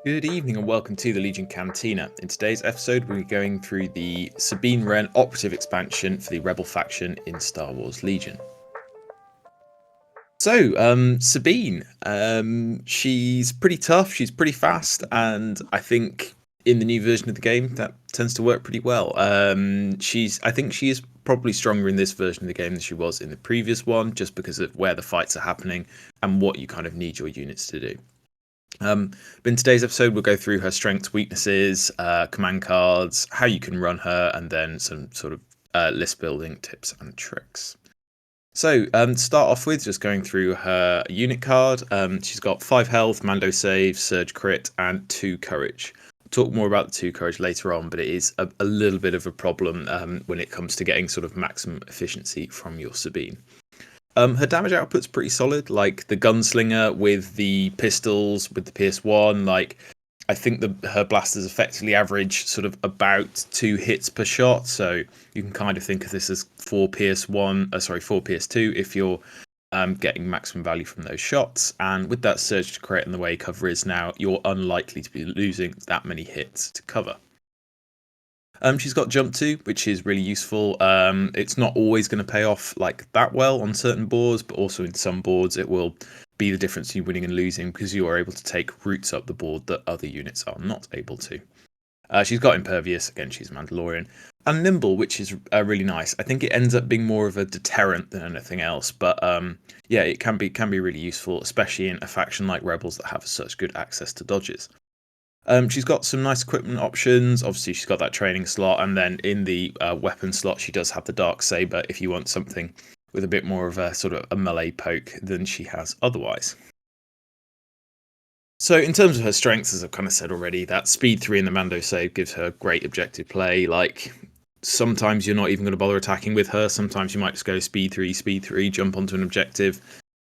Good evening and welcome to the Legion Cantina. In today's episode, we're going through the Sabine Wren operative expansion for the Rebel faction in Star Wars Legion. So, Sabine, she's pretty tough, she's pretty fast, and I think in the new version of the game that tends to work pretty well. I think she is probably stronger in this version of the game than she was in the previous one, just because of where the fights are happening and what you kind of need your units to do. But in today's episode, we'll go through her strengths, weaknesses, command cards, how you can run her, and then some sort of list building tips and tricks. So, to start off with, just going through her unit card. She's got 5 health, Mando save, surge crit, and 2 courage. We'll talk more about the 2 courage later on, but it is a little bit of a problem when it comes to getting sort of maximum efficiency from your Sabine. Her damage output's pretty solid, like the gunslinger with the pistols, with the PS1. Like, I think her blasters effectively average sort of about 2 hits per shot, so you can kind of think of this as 4 PS2 if you're getting maximum value from those shots. And with that surge to crit and the way cover is now, you're unlikely to be losing that many hits to cover. She's got jump 2, which is really useful. It's not always going to pay off like that well on certain boards, but also in some boards it will be the difference between winning and losing because you are able to take routes up the board that other units are not able to. She's got impervious, again she's Mandalorian, and nimble, which is really nice. I think it ends up being more of a deterrent than anything else, but yeah, it can be really useful, especially in a faction like Rebels that have such good access to dodges. She's got some nice equipment options. Obviously, she's got that training slot, and then in the weapon slot, she does have the dark saber. If you want something with a bit more of a sort of a melee poke than she has otherwise. So, in terms of her strengths, as I've kind of said already, that speed 3 in the Mando save gives her great objective play. Like, sometimes you're not even going to bother attacking with her. Sometimes you might just go speed 3, jump onto an objective.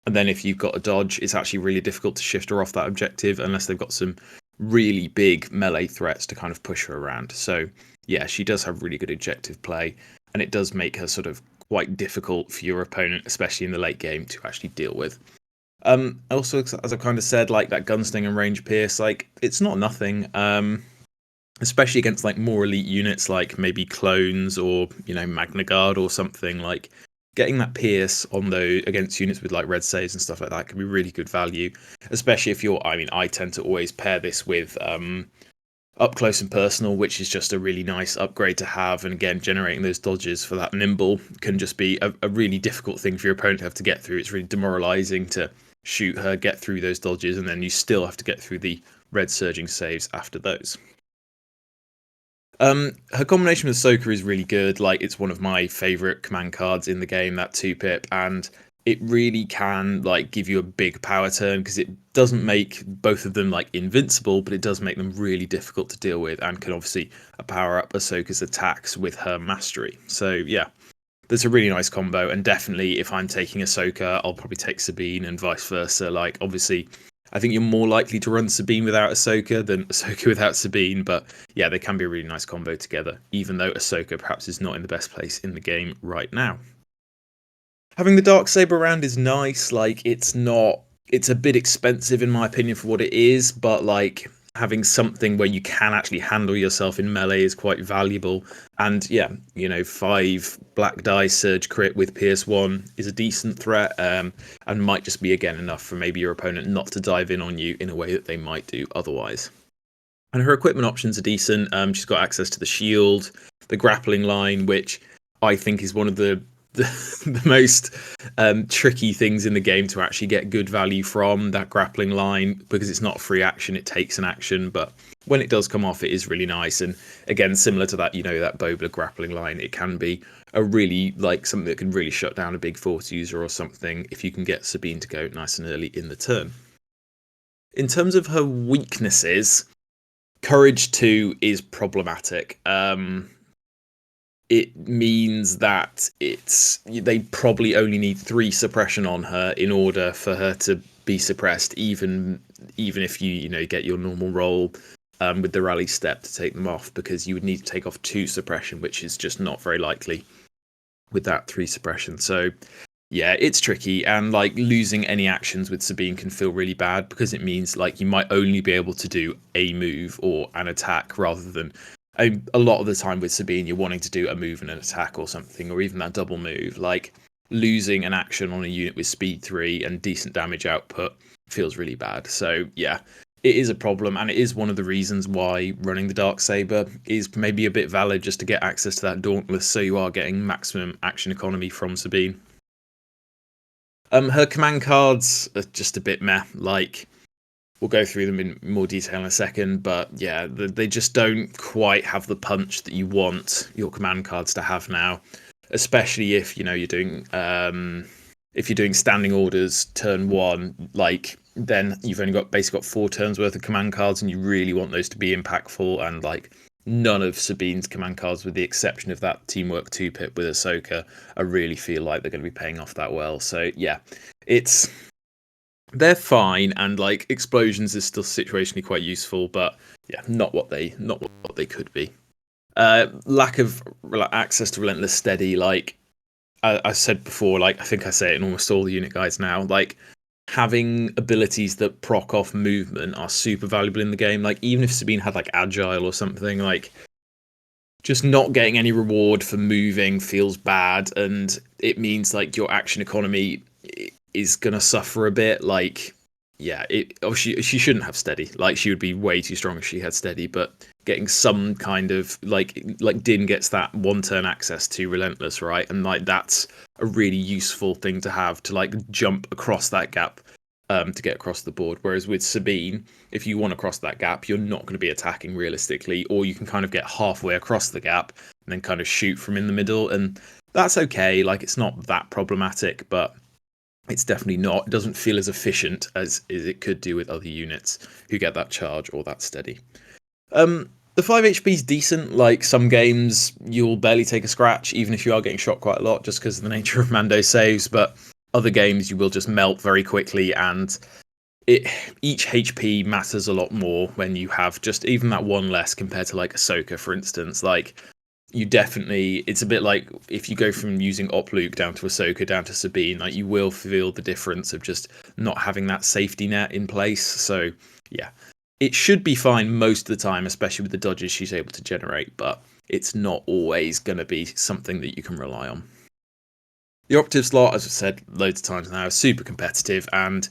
And then if you've got a dodge, it's actually really difficult to shift her off that objective unless they've got some really big melee threats to kind of push her around. So yeah, she does have really good objective play, and it does make her sort of quite difficult for your opponent, especially in the late game, to actually deal with. Also, as I kind of said, like that gunsling and range pierce, like it's not nothing. Especially against like more elite units, like maybe clones or Magna Guard or something. Like getting that pierce on those against units with like red saves and stuff like that can be really good value, especially if you're. I tend to always pair this with up close and personal, which is just a really nice upgrade to have. And again, generating those dodges for that nimble can just be a really difficult thing for your opponent to have to get through. It's really demoralizing to shoot her, get through those dodges, and then you still have to get through the red surging saves after those. Her combination with Ahsoka is really good. Like, it's one of my favorite command cards in the game, that 2-pip, and it really can like give you a big power turn because it doesn't make both of them like invincible, but it does make them really difficult to deal with, and can obviously power up Ahsoka's attacks with her mastery. So yeah, that's a really nice combo, and definitely if I'm taking Ahsoka, I'll probably take Sabine and vice versa. Like, obviously, I think you're more likely to run Sabine without Ahsoka than Ahsoka without Sabine, but yeah, they can be a really nice combo together, even though Ahsoka perhaps is not in the best place in the game right now. Having the dark saber around is nice. Like, it's a bit expensive in my opinion for what it is, but like having something where you can actually handle yourself in melee is quite valuable. And yeah, 5 black die surge crit with PS1 is a decent threat, and might just be again enough for maybe your opponent not to dive in on you in a way that they might do otherwise. And her equipment options are decent. She's got access to the shield, the grappling line, which I think is one of the most tricky things in the game to actually get good value from, that grappling line, because it's not a free action, it takes an action, but when it does come off, it is really nice. And again, similar to that, that Bobla grappling line, it can be a really like something that can really shut down a big force user or something if you can get Sabine to go nice and early in the turn. In terms of her weaknesses, Courage 2 is problematic. It means that they probably only need 3 suppression on her in order for her to be suppressed, even if you get your normal roll with the rally step to take them off, because you would need to take off 2 suppression, which is just not very likely with that 3 suppression. So Yeah, it's tricky, and like losing any actions with Sabine can feel really bad because it means like you might only be able to do a move or an attack rather than a lot of the time with Sabine you're wanting to do a move and an attack or something, or even that double move. Like losing an action on a unit with speed 3 and decent damage output feels really bad. So yeah, it is a problem, and it is one of the reasons why running the Dark Saber is maybe a bit valid, just to get access to that Dauntless, so you are getting maximum action economy from Sabine. Her command cards are just a bit meh. Like, we'll go through them in more detail in a second, but yeah, they just don't quite have the punch that you want your command cards to have now. Especially if you're doing if you're doing standing orders turn 1, like then you've only got basically got 4 turns worth of command cards, and you really want those to be impactful. And like none of Sabine's command cards, with the exception of that teamwork 2-pip with Ahsoka, I really feel like they're going to be paying off that well. So yeah, it's they're fine, and like explosions is still situationally quite useful, but yeah, not what they could be. Lack of access to relentless steady, like I said before, like I think I say it in almost all the unit guides now, like having abilities that proc off movement are super valuable in the game. Like even if Sabine had like agile or something, like just not getting any reward for moving feels bad, and it means like your action economy is gonna suffer a bit. Like yeah, she shouldn't have steady. Like she would be way too strong if she had steady, but getting some kind of like Din gets that 1 turn access to relentless, right? And like that's a really useful thing to have, to like jump across that gap to get across the board. Whereas with Sabine, if you want to cross that gap, you're not going to be attacking realistically, or you can kind of get halfway across the gap and then kind of shoot from in the middle, and that's okay. Like it's not that problematic, but it's definitely not. It doesn't feel as efficient as it could do with other units who get that charge or that steady. The 5 HP is decent. Like some games, you'll barely take a scratch, even if you are getting shot quite a lot, just because of the nature of Mando saves. But other games, you will just melt very quickly, and each HP matters a lot more when you have just even that 1 less compared to like Ahsoka, for instance. Like you definitely, it's a bit like if you go from using Op Luke down to Ahsoka down to Sabine, like you will feel the difference of just not having that safety net in place. So yeah, it should be fine most of the time, especially with the dodges she's able to generate, but it's not always going to be something that you can rely on. The operative slot, as I've said loads of times now, is super competitive, and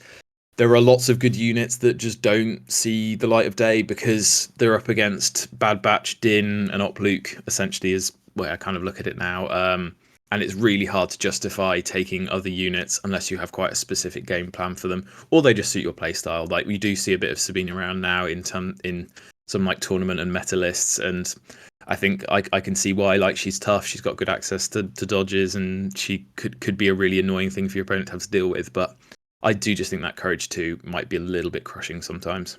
there are lots of good units that just don't see the light of day because they're up against Bad Batch, Din, and Op Luke, essentially, is where I kind of look at it now. And it's really hard to justify taking other units unless you have quite a specific game plan for them, or they just suit your playstyle. Like we do see a bit of Sabine around now in some like tournament and meta lists, and I think I can see why. Like she's tough, she's got good access to dodges, and she could be a really annoying thing for your opponent to have to deal with. But I do just think that Courage 2 might be a little bit crushing sometimes.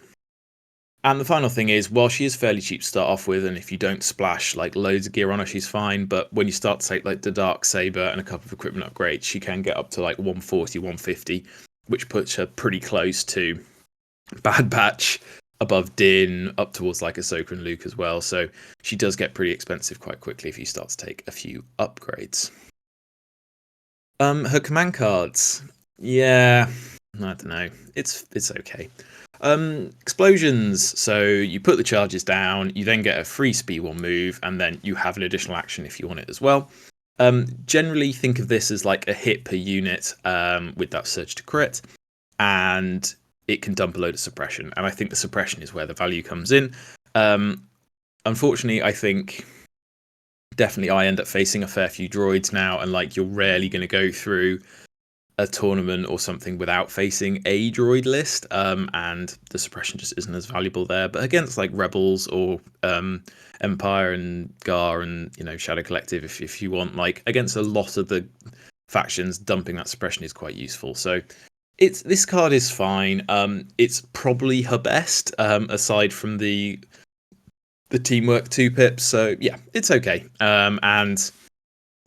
And the final thing is, while she is fairly cheap to start off with, and if you don't splash like loads of gear on her, she's fine. But when you start to take like the Dark Saber and a couple of equipment upgrades, she can get up to like 140, 150, which puts her pretty close to Bad Batch, above Din, up towards like Ahsoka and Luke as well. So she does get pretty expensive quite quickly if you start to take a few upgrades. Her command cards, yeah, I don't know. It's okay. Explosions. So you put the charges down, you then get a free speed 1 move, and then you have an additional action if you want it as well. Generally think of this as like a hit per unit with that surge to crit, and it can dump a load of suppression. And I think the suppression is where the value comes in. Unfortunately, I think definitely I end up facing a fair few droids now, and like you're rarely going to go through a tournament or something without facing a droid list, and the suppression just isn't as valuable there. But against like rebels or Empire and Gar and Shadow Collective, if you want, like against a lot of the factions, dumping that suppression is quite useful. So this card is fine. It's probably her best, aside from the teamwork 2-pips. So yeah, it's okay. And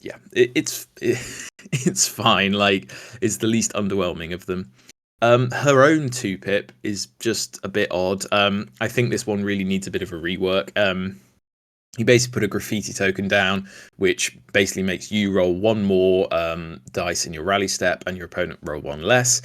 yeah, it's fine. Like, it's the least underwhelming of them. Her own 2-pip is just a bit odd. I think this one really needs a bit of a rework. You basically put a graffiti token down, which basically makes you roll one more dice in your rally step and your opponent roll one less.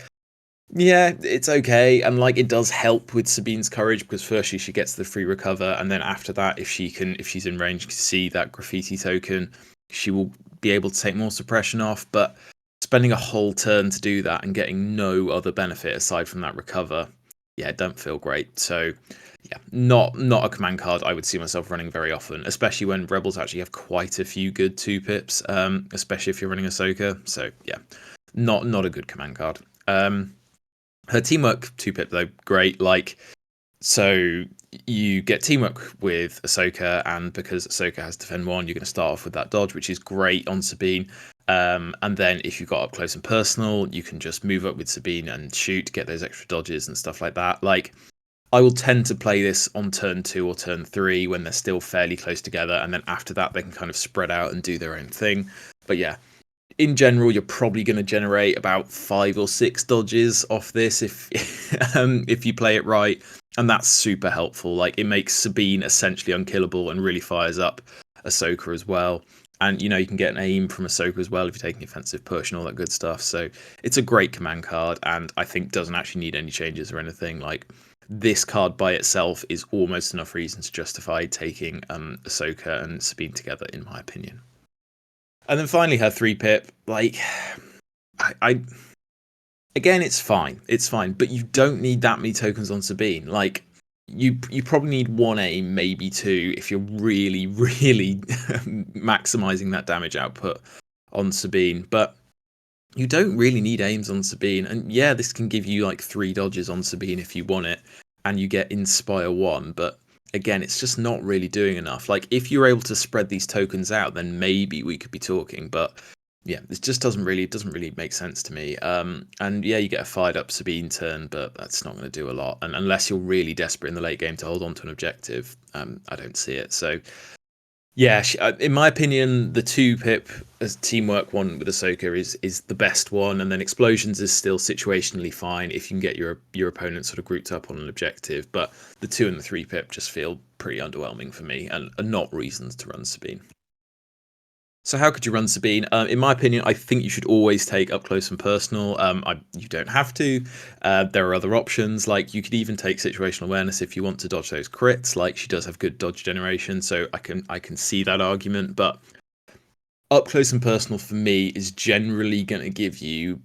Yeah, it's okay, and like it does help with Sabine's courage because firstly she gets the free recover, and then after that, if she's in range to see that graffiti token, she will be able to take more suppression off. But spending a whole turn to do that and getting no other benefit aside from that recover, yeah, don't feel great. So yeah, not a command card I would see myself running very often, especially when rebels actually have quite a few good 2-pips, especially if you're running Ahsoka. So yeah, not a good command card. Her teamwork 2-pip though, great. Like, so you get teamwork with Ahsoka, and because Ahsoka has defend 1, you're going to start off with that dodge, which is great on Sabine. And then if you've got up close and personal, you can just move up with Sabine and shoot, get those extra dodges and stuff like that. Like, I will tend to play this on turn 2 or turn 3 when they're still fairly close together, and then after that they can kind of spread out and do their own thing. But yeah, in general, you're probably going to generate about 5 or 6 dodges off this if you play it right, and that's super helpful. Like, it makes Sabine essentially unkillable and really fires up Ahsoka as well. And you know, you can get an aim from Ahsoka as well if you're taking offensive push and all that good stuff. So it's a great command card, and I think doesn't actually need any changes or anything. Like, this card by itself is almost enough reason to justify taking Ahsoka and Sabine together, in my opinion. And then finally her 3-pip, like, I again, it's fine, but you don't need that many tokens on Sabine. Like, you probably need 1 aim, maybe 2, if you're really maximizing that damage output on Sabine. But you don't really need aims on Sabine, and yeah, this can give you like 3 dodges on Sabine if you want it, and you get Inspire 1, but again, it's just not really doing enough. Like, if you're able to spread these tokens out, then maybe we could be talking, but yeah, this just doesn't really make sense to me. And yeah, you get a fired up Sabine turn, but that's not going to do a lot, and unless you're really desperate in the late game to hold on to an objective, I don't see it. So yeah, in my opinion, the 2-pip as teamwork one with Ahsoka is the best one, and then explosions is still situationally fine if you can get your opponent sort of grouped up on an objective. But the 2 and the 3-pip just feel pretty underwhelming for me, and are not reasons to run Sabine. So how could you run Sabine? In my opinion, I think you should always take up close and personal. You don't have to. There are other options. Like, you could even take situational awareness if you want to dodge those crits. Like, she does have good dodge generation, so I can see that argument. But up close and personal for me is generally going to give you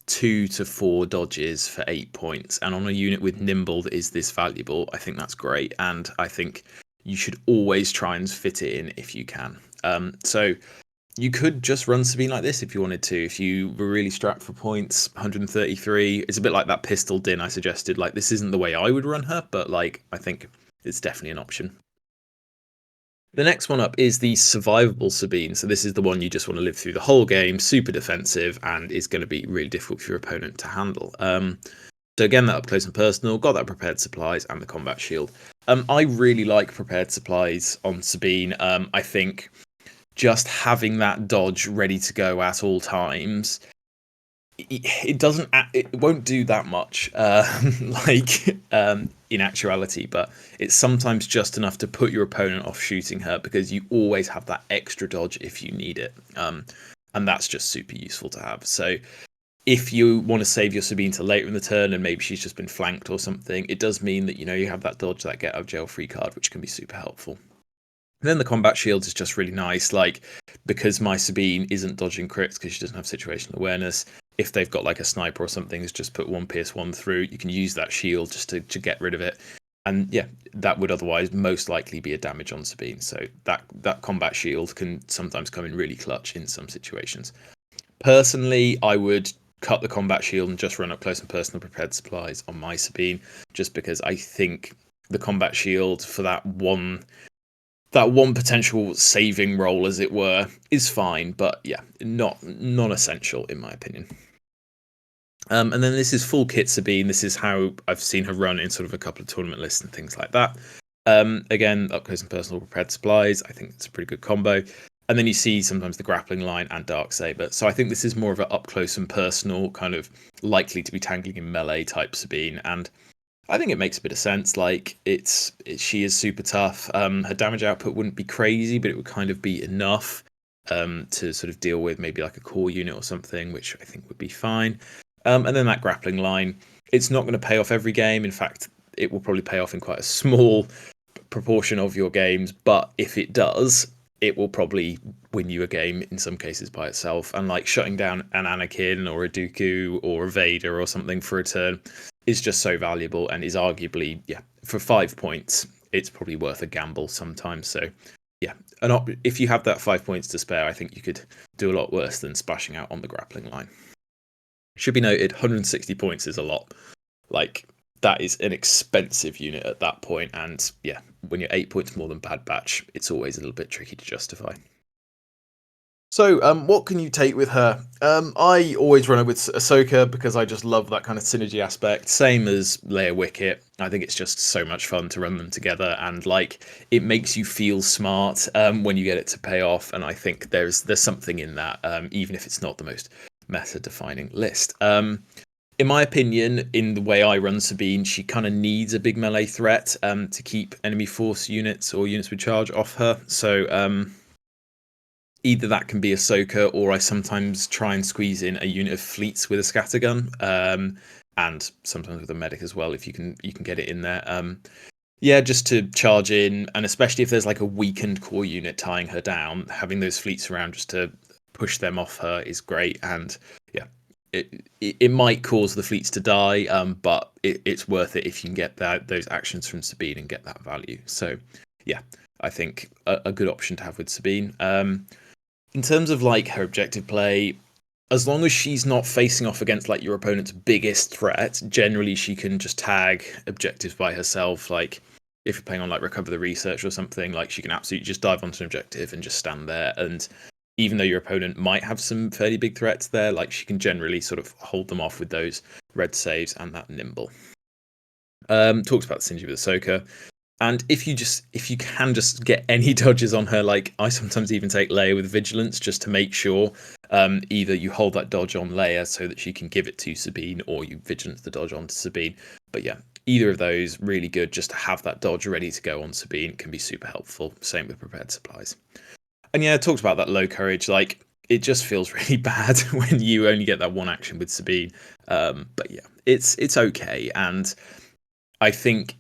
2 to 4 dodges for 8 points. And on a unit with nimble that is this valuable, I think that's great. And I think you should always try and fit it in if you can. So you could just run Sabine like this if you wanted to. If you were really strapped for points, 133. It's a bit like that pistol din I suggested. Like, this isn't the way I would run her, but like, I think it's definitely an option. The next one up is the survivable Sabine. So this is the one you just want to live through the whole game, super defensive, and is going to be really difficult for your opponent to handle. So again, that up close and personal, got that prepared supplies and the combat shield. I really like prepared supplies on Sabine. I think just having that dodge ready to go at all times, it won't do that much in actuality, but it's sometimes just enough to put your opponent off shooting her, because you always have that extra dodge if you need it, and that's just super useful to have. So if you want to save your Sabine to later in the turn and maybe she's just been flanked or something, it does mean that, you know, you have that dodge, that get out of jail free card, which can be super helpful. And then the combat shield is just really nice, like, because my Sabine isn't dodging crits because she doesn't have situational awareness. If they've got like a sniper or something, it's just put 1 pierce 1 through. You can use that shield just to get rid of it. And yeah, that would otherwise most likely be a damage on Sabine. So that combat shield can sometimes come in really clutch in some situations. Personally, I would cut the combat shield and just run up close and personal prepared supplies on my Sabine, just because I think the combat shield for that one potential saving role, as it were, is fine, but yeah, not essential in my opinion. And then this is full kit Sabine. This is how I've seen her run in sort of a couple of tournament lists and things like that. Again, up close and personal prepared supplies, I think it's a pretty good combo. And then you see sometimes the grappling line and Darksaber. So I think this is more of an up close and personal, kind of likely to be tangling in melee type Sabine. And I think it makes a bit of sense. Like she is super tough. Her damage output wouldn't be crazy, but it would kind of be enough to sort of deal with maybe like a core unit or something, which I think would be fine. And then that grappling line, it's not going to pay off every game. In fact, it will probably pay off in quite a small proportion of your games, but if it does, it will probably win you a game in some cases by itself. And like shutting down an Anakin or a Dooku or a Vader or something for a turn is just so valuable and is arguably, yeah, for 5 points, it's probably worth a gamble sometimes. So yeah, if you have that 5 points to spare, I think you could do a lot worse than splashing out on the grappling line. Should be noted, 160 points is a lot. Like, that is an expensive unit at that point, and yeah, when you're 8 points more than Bad Batch, it's always a little bit tricky to justify. So, what can you take with her? I always run her with Ahsoka because I just love that kind of synergy aspect. Same as Leia Wicket. I think it's just so much fun to run them together, and like it makes you feel smart when you get it to pay off. And I think there's something in that, even if it's not the most meta-defining list. In my opinion, in the way I run Sabine, she kind of needs a big melee threat to keep enemy force units or units with charge off her. So either that can be Ahsoka, or I sometimes try and squeeze in a unit of fleets with a scattergun, and sometimes with a medic as well if you can get it in there. Yeah, just to charge in, and especially if there's like a weakened core unit tying her down, having those fleets around just to push them off her is great. And yeah, it might cause the fleets to die, but it's worth it if you can get those actions from Sabine and get that value. So yeah, I think a good option to have with Sabine. In terms of like her objective play, as long as she's not facing off against like your opponent's biggest threat, generally she can just tag objectives by herself. Like if you're playing on like Recover the Research or something, like she can absolutely just dive onto an objective and just stand there. And even though your opponent might have some fairly big threats there, like she can generally sort of hold them off with those red saves and that nimble. Talks about the synergy with Ahsoka. And if you can just get any dodges on her, like I sometimes even take Leia with Vigilance just to make sure either you hold that dodge on Leia so that she can give it to Sabine, or you Vigilance the dodge onto Sabine. But yeah, either of those really good. Just to have that dodge ready to go on Sabine can be super helpful. Same with prepared supplies. And yeah, it talks about that low courage. Like it just feels really bad when you only get that one action with Sabine. But yeah, it's okay, and I think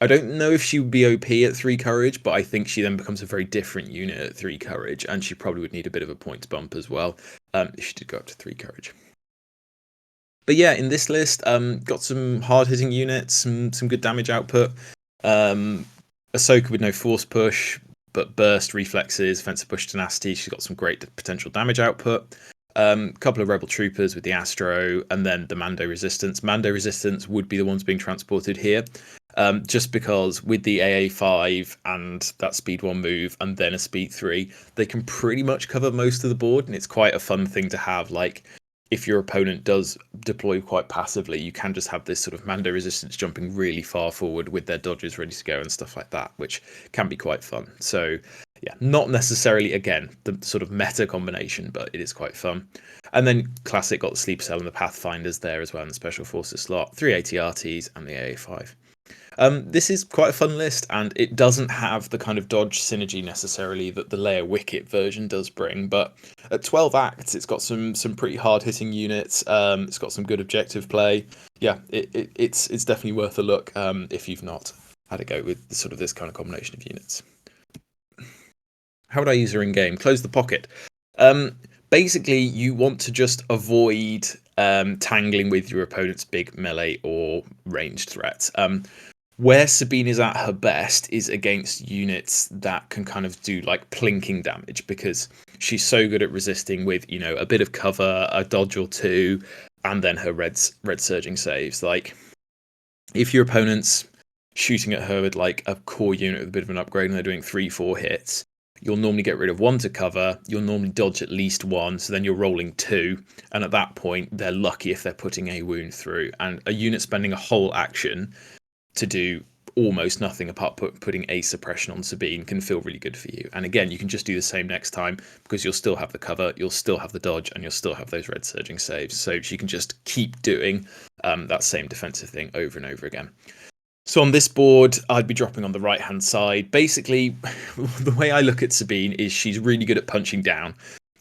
I don't know if she would be OP at 3 courage, but I think she then becomes a very different unit at 3 courage, and she probably would need a bit of a points bump as well if she did go up to 3 courage. But yeah, in this list, got some hard hitting units, some good damage output. Ahsoka with no force push, but burst, reflexes, offensive push, tenacity. She's got some great potential damage output. Couple of rebel troopers with the Astro, and then the Mando resistance. Mando resistance would be the ones being transported here, just because with the AA5 and that speed 1 move and then a speed 3, they can pretty much cover most of the board, and it's quite a fun thing to have. Like if your opponent does deploy quite passively, you can just have this sort of Mando resistance jumping really far forward with their dodges ready to go and stuff like that, which can be quite fun. So yeah, not necessarily, again, the sort of meta combination, but it is quite fun. And then Classic got the Sleeper Cell and the Pathfinders there as well in the Special Forces slot, 3 ATRTs and the AA5. This is quite a fun list, and it doesn't have the kind of dodge synergy necessarily that the Leia Wicket version does bring, but at 12 acts, it's got some pretty hard-hitting units. It's got some good objective play. Yeah, it's definitely worth a look if you've not had a go with sort of this kind of combination of units. How would I use her in game? Close the pocket. Basically, you want to just avoid tangling with your opponent's big melee or ranged threats. Where Sabine is at her best is against units that can kind of do like plinking damage, because she's so good at resisting with, you know, a bit of cover, a dodge or two, and then her red surging saves. Like if your opponent's shooting at her with like a core unit with a bit of an upgrade and they're doing 3-4 hits, you'll normally get rid of 1 to cover, you'll normally dodge at least 1, so then you're rolling 2, and at that point they're lucky if they're putting a wound through. And a unit spending a whole action to do almost nothing apart putting a suppression on Sabine can feel really good for you. And again, you can just do the same next time because you'll still have the cover, you'll still have the dodge, and you'll still have those red surging saves. So she can just keep doing that same defensive thing over and over again. So on this board, I'd be dropping on the right-hand side. Basically, the way I look at Sabine is she's really good at punching down.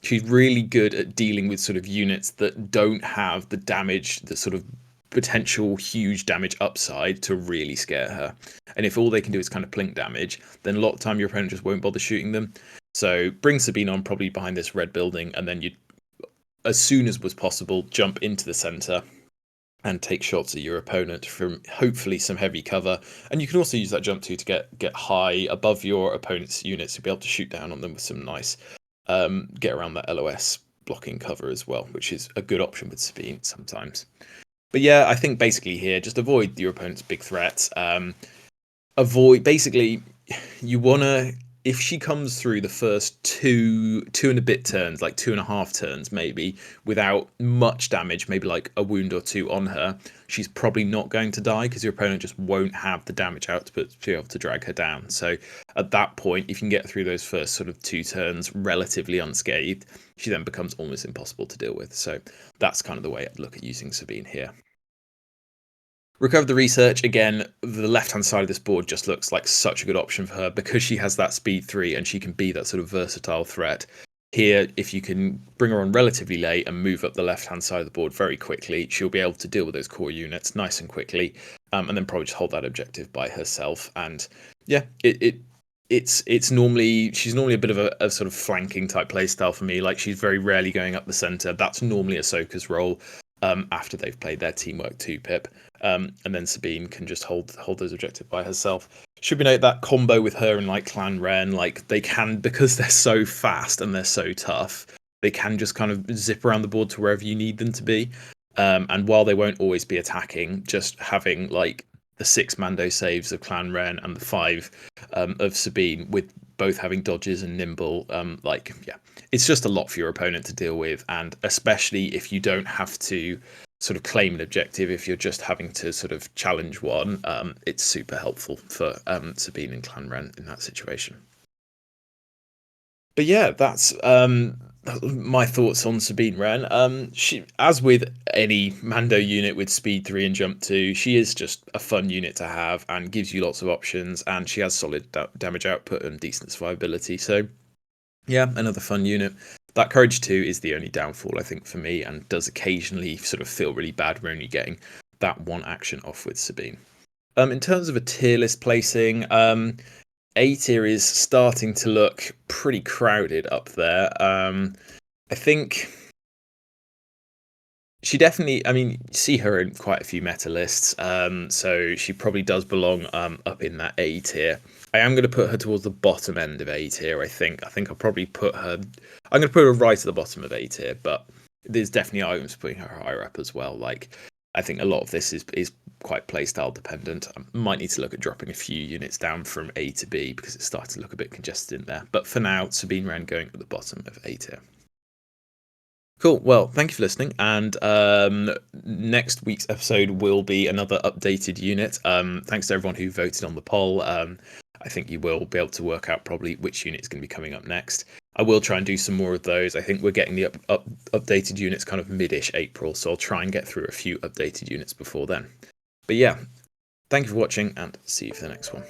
She's really good at dealing with sort of units that don't have the damage, the sort of potential huge damage upside to really scare her. And if all they can do is kind of plink damage, then a lot of time your opponent just won't bother shooting them. So bring Sabine on probably behind this red building, and then you, as soon as was possible, jump into the center and take shots at your opponent from hopefully some heavy cover. And you can also use that jump to get high above your opponent's units to be able to shoot down on them with some nice get around that LOS blocking cover as well, which is a good option with Sabine sometimes. But yeah, I think basically here, just avoid your opponent's big threats. Avoid, basically, you want to, if she comes through the first two and a bit turns, like 2.5 turns maybe, without much damage, maybe like a wound or two on her, she's probably not going to die because your opponent just won't have the damage output to be able to drag her down. So at that point, if you can get through those first sort of 2 turns relatively unscathed, she then becomes almost impossible to deal with. So that's kind of the way I'd look at using Sabine here. Recover the research, again, the left-hand side of this board just looks like such a good option for her because she has that speed 3 and she can be that sort of versatile threat. Here, if you can bring her on relatively late and move up the left-hand side of the board very quickly, she'll be able to deal with those core units nice and quickly, and then probably just hold that objective by herself. And yeah, it's normally, she's normally a bit of a sort of flanking type playstyle for me. Like, she's very rarely going up the center. That's normally Ahsoka's role. After they've played their teamwork 2-pip, and then Sabine can just hold those objectives by herself. Should we note that combo with her and like Clan Wren, like they can, because they're so fast and they're so tough, they can just kind of zip around the board to wherever you need them to be. And while they won't always be attacking, just having like the 6 Mando saves of Clan Wren and the 5 of Sabine, with both having dodges and nimble, like, yeah, it's just a lot for your opponent to deal with. And especially if you don't have to sort of claim an objective, if you're just having to sort of challenge one, it's super helpful for Sabine and Clan Wren in that situation. But yeah, that's my thoughts on Sabine Wren. She, as with any Mando unit with speed 3 and jump 2, she is just a fun unit to have and gives you lots of options, and she has solid damage output and decent survivability. So yeah, another fun unit. That courage 2 is the only downfall, I think, for me, and does occasionally sort of feel really bad when only getting that one action off with Sabine. In terms of a tier list placing, A tier is starting to look pretty crowded up there. I think she definitely, I mean, see her in quite a few meta lists, so she probably does belong up in that A tier. I am going to put her towards the bottom end of A tier, I think. I think I'll probably put her, I'm going to put her right at the bottom of A tier, but there's definitely arguments putting her higher up as well. Like, I think a lot of this is quite playstyle dependent. I might need to look at dropping a few units down from A to B because it's starting to look a bit congested in there. But for now, Sabine Wren going at the bottom of A tier. Cool. Well, thank you for listening. And next week's episode will be another updated unit. Thanks to everyone who voted on the poll. I think you will be able to work out probably which unit is going to be coming up next. I will try and do some more of those. I think we're getting the updated units kind of mid-ish April, so I'll try and get through a few updated units before then. But yeah, thank you for watching, and see you for the next one.